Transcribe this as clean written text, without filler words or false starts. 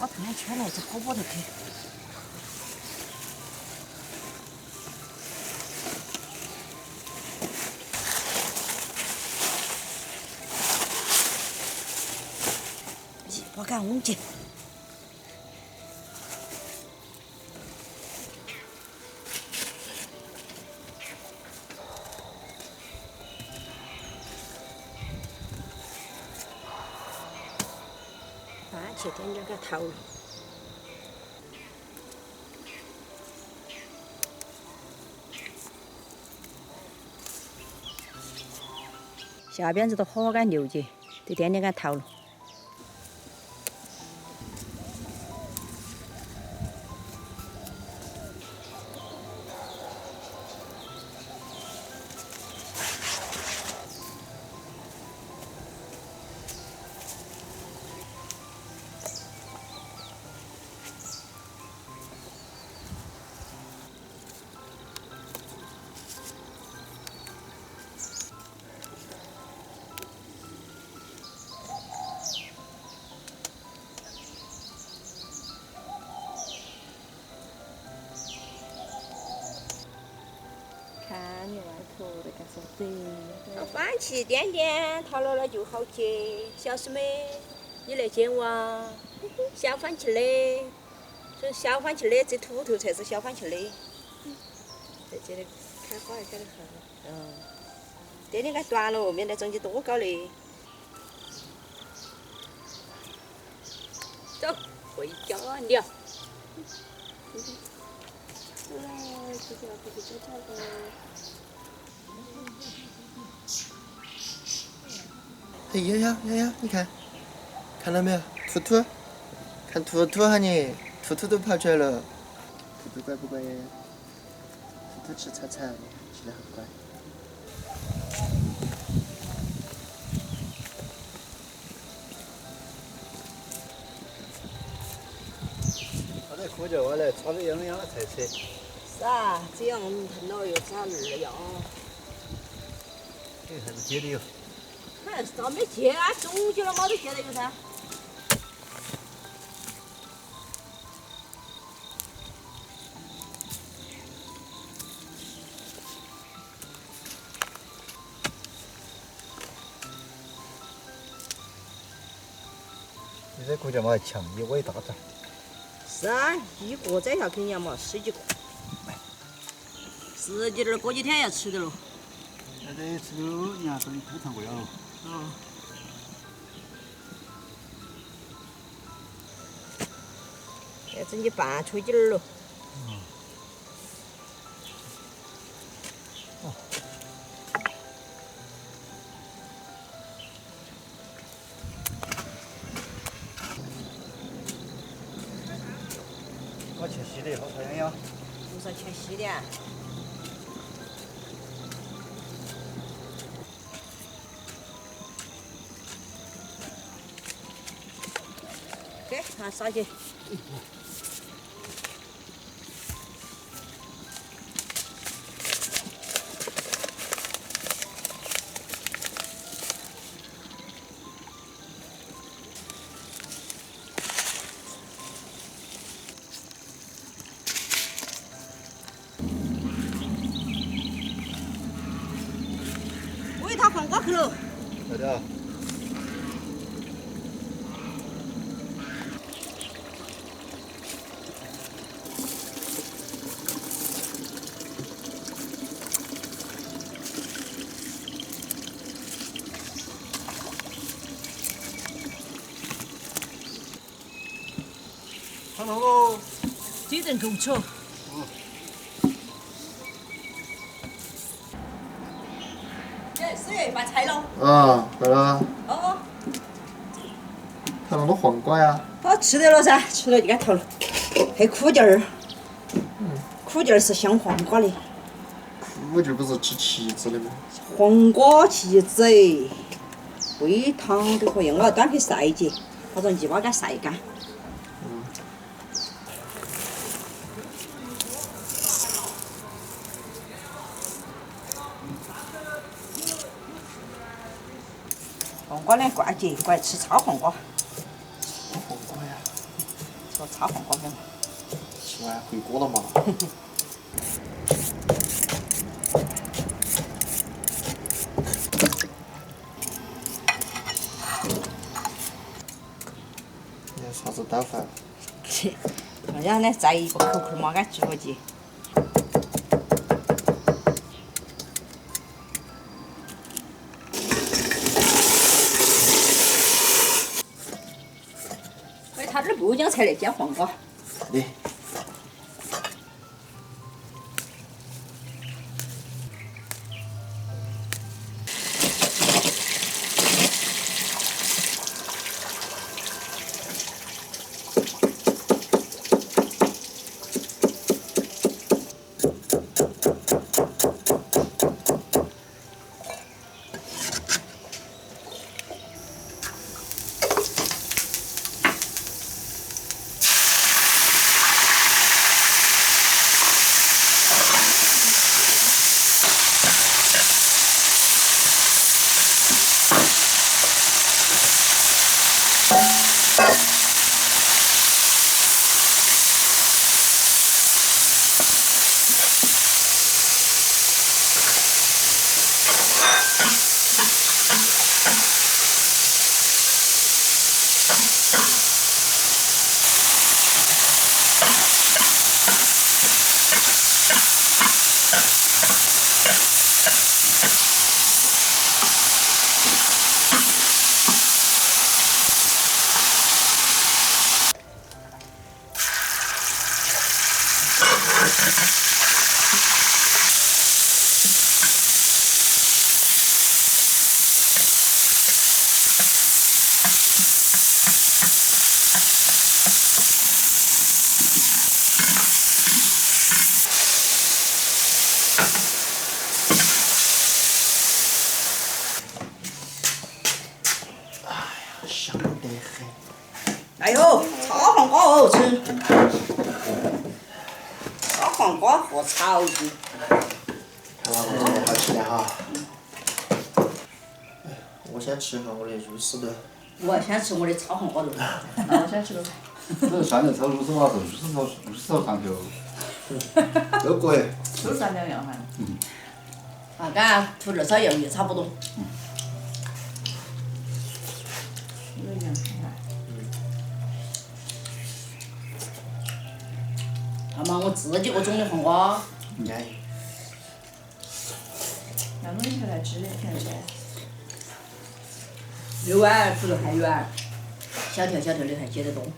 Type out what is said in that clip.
把汤圈来这锅巴头去。把干瓮去。番茄点点给它投了。下边这个火干牛筋，得点点给它投了。看你外头那个说得，番茄点点淘了就好接。小师妹，你来捡哇？小番茄嘞，说小番茄嘞，这土头才是小番茄嘞。在这里开花也开得很。点点给断了，免得中间多高嘞。走，回家了。来，这就要回去家了。哎，瑶瑶，你看到没有？兔兔，看兔兔哈你，兔兔都跑出来了。兔兔乖不乖呀？兔兔吃草，吃得很乖。他在苦叫我来炒点养的菜吃。是啊，这样疼了又找二样。这还是接的哟。还是没接啊，中午接了嘛都接得有噻。你这苦叫嘛强，一窝一大袋。是啊，一个摘下肯定要嘛10几个，10几点过几天要吃的了。那这吃都人家都尝过了。要整起半吹筋儿了。我切细的，好炒养养。多少切细点？给，看撒去。喂，他黄瓜去了。好的。上楼喽！这顿够吃。哎，师爷拌菜了。啊，来了。哦。看那么多黄瓜呀？好吃得了噻，吃了就给它投了。配苦劲儿。苦劲儿是香黄瓜的。苦劲不是吃旗子的吗？黄瓜旗子，煨汤都可以。我要端去晒去，把这泥巴给它晒干。黄瓜呢，怪节，怪吃炒黄瓜。黄瓜呀。炒黄瓜粉。吃完回锅了嘛。你看啥子打法？切，人家呢在一个口口嘛，俺猪肉节。哎，他这不讲才来煎黄瓜。来。香得很。哎呦，炒黄瓜好吃！炒黄瓜和炒鸡。看完我们好吃的哈。我先吃一下我的肉丝的。我先吃我的炒黄瓜肉。我先吃了。这酸菜炒肉丝嘛是肉丝炒上头。都可以。都是两样哈。啊，跟俺土豆炒鱿鱼差不多。有一样看。要么我自己个种的黄瓜。安逸。那我以前来吃的全是。6碗土豆还有碗，小条小条的还接得动。